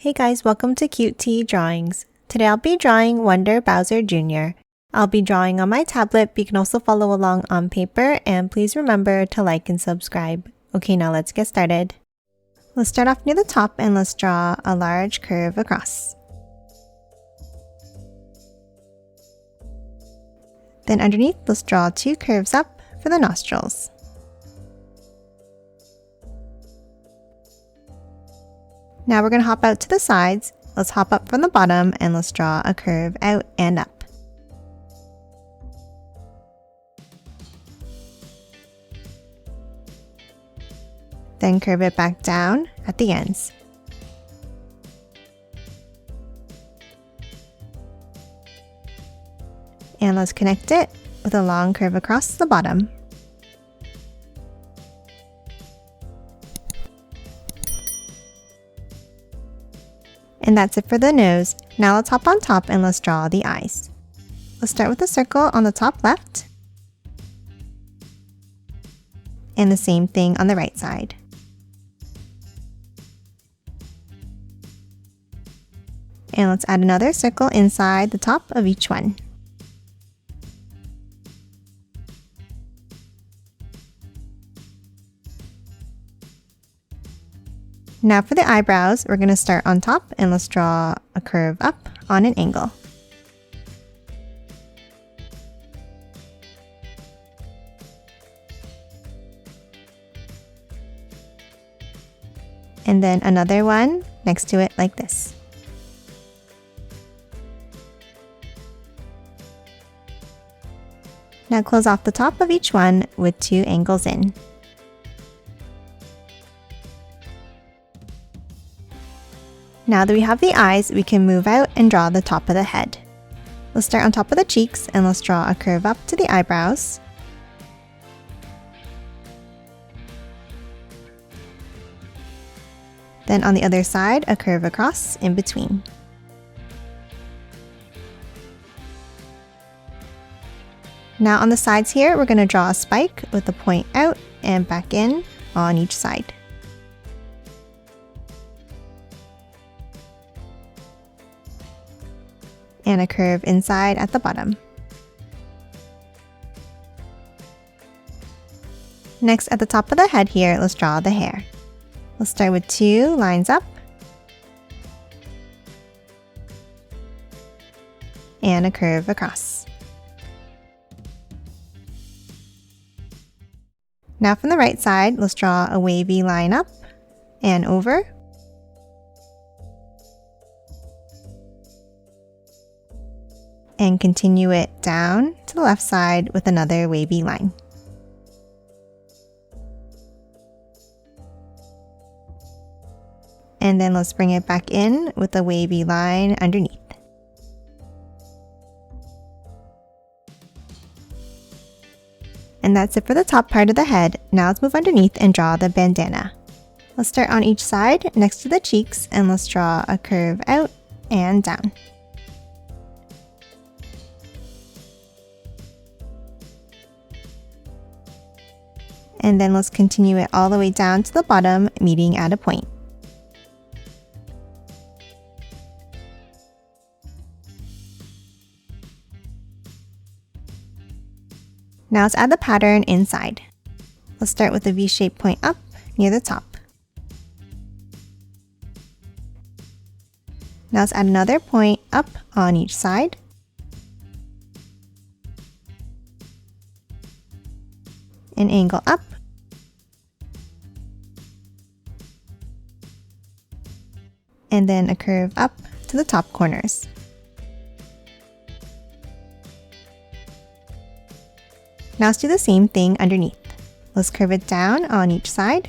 Hey guys, welcome to Cute Tea Drawings. Today I'll be drawing Wonder Bowser Jr. I'll be drawing on my tablet, but you can also follow along on paper, and please remember to like and subscribe. Okay, now let's get started. Let's start off near the top and let's draw a large curve across. Then underneath, let's draw two curves up for the nostrils. Now we're going to hop out to the sides. Let's hop up from the bottom and let's draw a curve out and up. Then curve it back down at the ends. And let's connect it with a long curve across the bottom. And that's it for the nose. Now let's hop on top and let's draw the eyes. Let's start with a circle on the top left. And the same thing on the right side. And let's add another circle inside the top of each one. Now for the eyebrows, we're going to start on top and let's draw a curve up on an angle. And then another one next to it like this. Now close off the top of each one with two angles in. Now that we have the eyes, we can move out and draw the top of the head. Let's start on top of the cheeks and let's draw a curve up to the eyebrows. Then on the other side, a curve across in between. Now on the sides here, we're going to draw a spike with a point out and back in on each side. And a curve inside at the bottom. Next, at the top of the head here, let's draw the hair. We'll start with two lines up and a curve across. Now from the right side, let's draw a wavy line up and over. And continue it down to the left side with another wavy line. And then let's bring it back in with a wavy line underneath. And that's it for the top part of the head. Now let's move underneath and draw the bandana. Let's start on each side next to the cheeks and let's draw a curve out and down. And then let's continue it all the way down to the bottom, meeting at a point. Now let's add the pattern inside. Let's start with a V-shaped point up near the top. Now let's add another point up on each side. An angle up. And then a curve up to the top corners. Now let's do the same thing underneath. Let's curve it down on each side.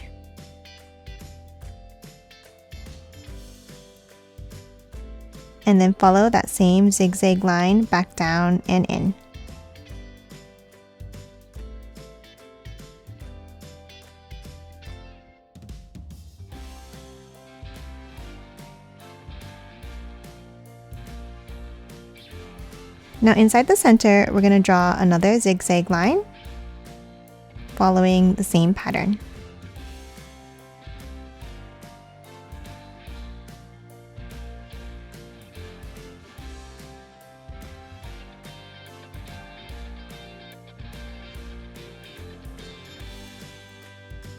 And then follow that same zigzag line back down and in. Now inside the center, we're going to draw another zigzag line, following the same pattern.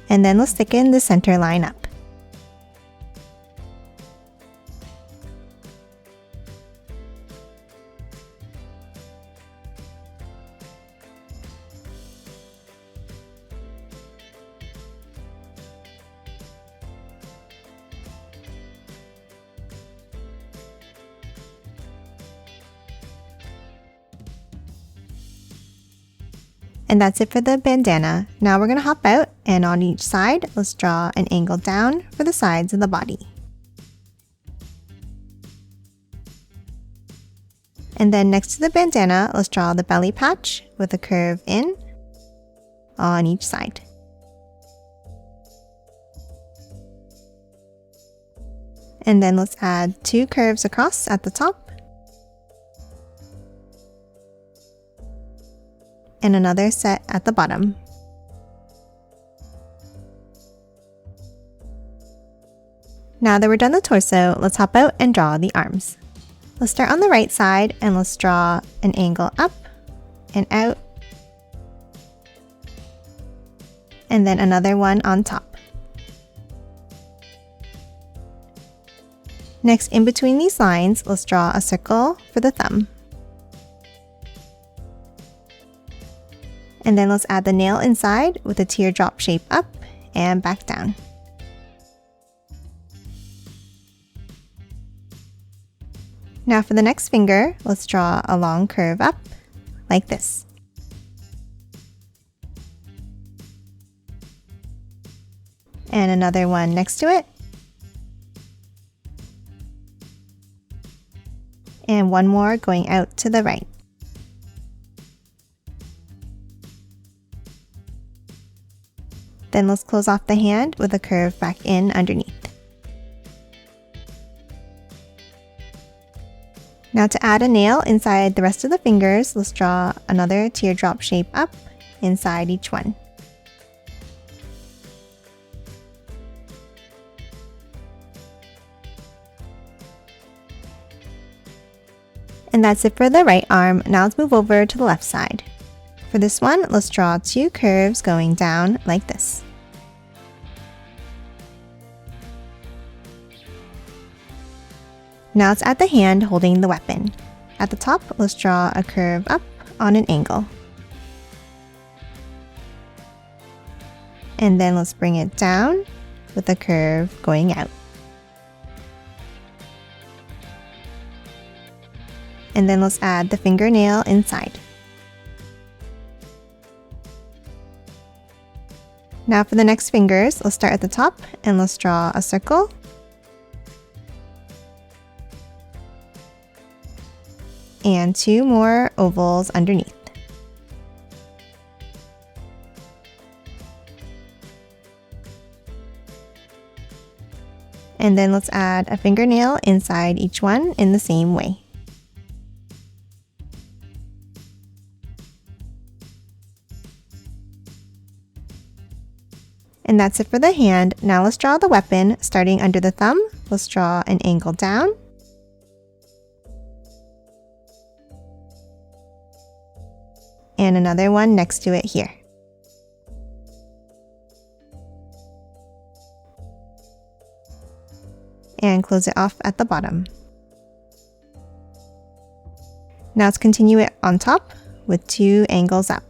And then let's thicken the center line up. And that's it for the bandana. Now we're going to hop out, and on each side, let's draw an angle down for the sides of the body. And then next to the bandana, let's draw the belly patch with a curve in on each side. And then let's add 2 curves across at the top. And another set at the bottom. Now that we're done the torso, let's hop out and draw the arms. Let's start on the right side and let's draw an angle up and out, and then another one on top. Next, in between these lines, let's draw a circle for the thumb. And then let's add the nail inside with a teardrop shape up and back down. Now for the next finger, let's draw a long curve up like this. And another one next to it. And one more going out to the right. Then let's close off the hand with a curve back in underneath. Now to add a nail inside the rest of the fingers, let's draw another teardrop shape up inside each one. And that's it for the right arm. Now let's move over to the left side. For this one, let's draw 2 curves going down like this. Now let's add the hand holding the weapon. At the top, let's draw a curve up on an angle. And then let's bring it down with a curve going out. And then let's add the fingernail inside. Now for the next fingers, let's start at the top and let's draw a circle. And 2 more ovals underneath. And then let's add a fingernail inside each one in the same way. And that's it for the hand. Now let's draw the weapon. Starting under the thumb, let's draw an angle down. And another one next to it here. And close it off at the bottom. Now let's continue it on top with 2 angles up.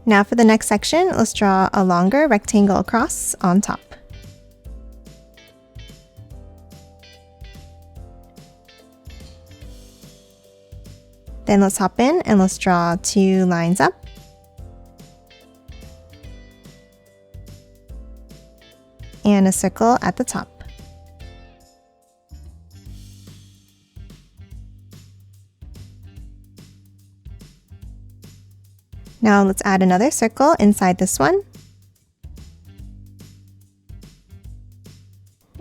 Now for the next section, let's draw a longer rectangle across on top. Then let's hop in and let's draw 2 lines up. And a circle at the top. Now let's add another circle inside this one.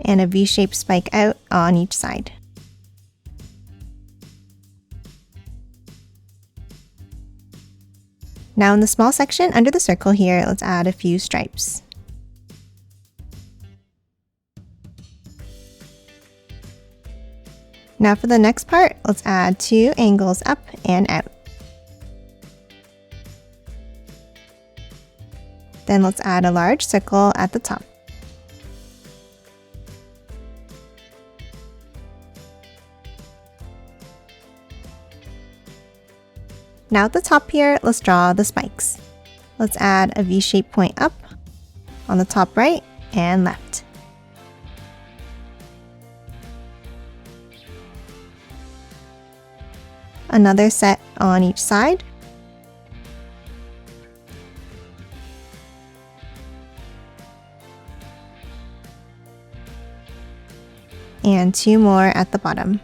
And a V-shaped spike out on each side. Now in the small section under the circle here, let's add a few stripes. Now for the next part, let's add 2 angles up and out. Then let's add a large circle at the top. Now at the top here, let's draw the spikes. Let's add a V-shaped point up on the top right and left. Another set on each side. And 2 more at the bottom.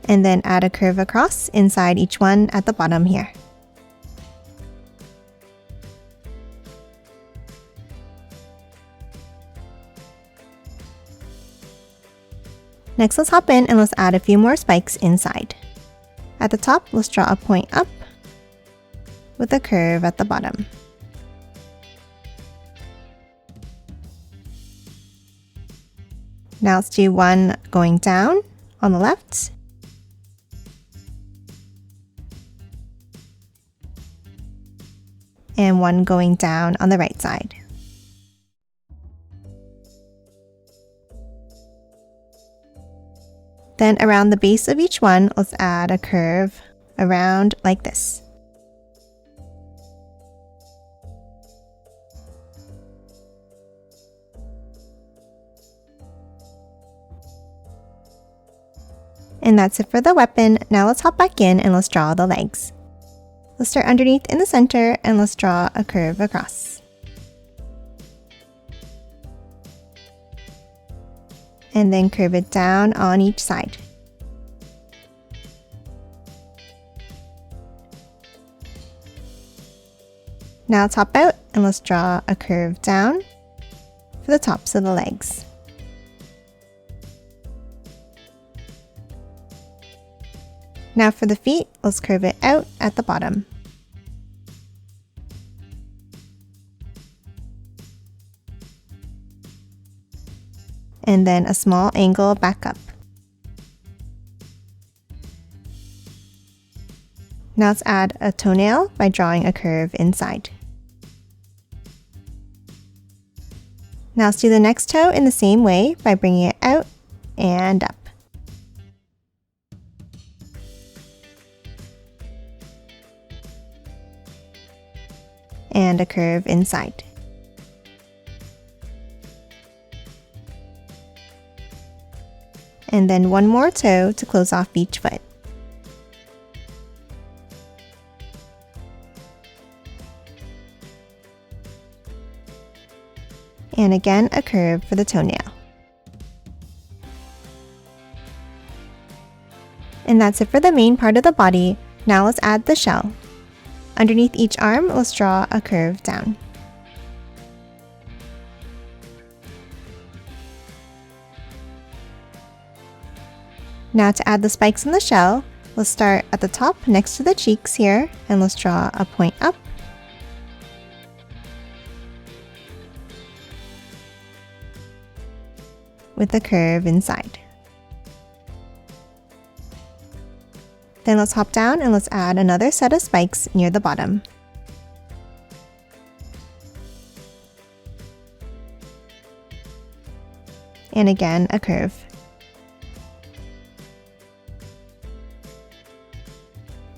And then add a curve across inside each one at the bottom here. Next, let's hop in and let's add a few more spikes inside. At the top, let's draw a point up with a curve at the bottom. Now let's do one going down on the left. And one going down on the right side. Then around the base of each one, let's add a curve around like this. And that's it for the weapon. Now let's hop back in and let's draw the legs. Let's start underneath in the center and let's draw a curve across. And then curve it down on each side. Now let's hop out and let's draw a curve down for the tops of the legs. Now for the feet, let's curve it out at the bottom. And then a small angle back up. Now let's add a toenail by drawing a curve inside. Now let's do the next toe in the same way by bringing it out and up. And a curve inside. And then one more toe to close off each foot. And again, a curve for the toenail. And that's it for the main part of the body. Now let's add the shell. Underneath each arm, let's draw a curve down. Now to add the spikes in the shell, let's start at the top next to the cheeks here, and let's draw a point up. With a curve inside. Then let's hop down and let's add another set of spikes near the bottom. And again, a curve.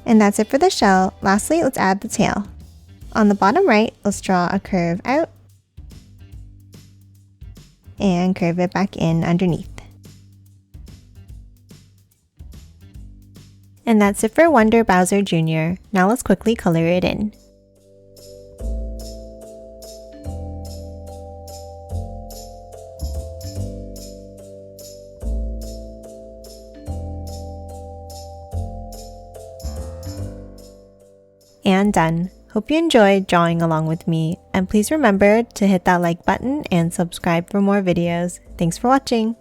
And that's it for the shell. Lastly, let's add the tail. On the bottom right, let's draw a curve out and curve it back in underneath. And that's it for Wonder Bowser Jr. Now let's quickly color it in. And done. Hope you enjoyed drawing along with me, and please remember to hit that like button and subscribe for more videos. Thanks for watching!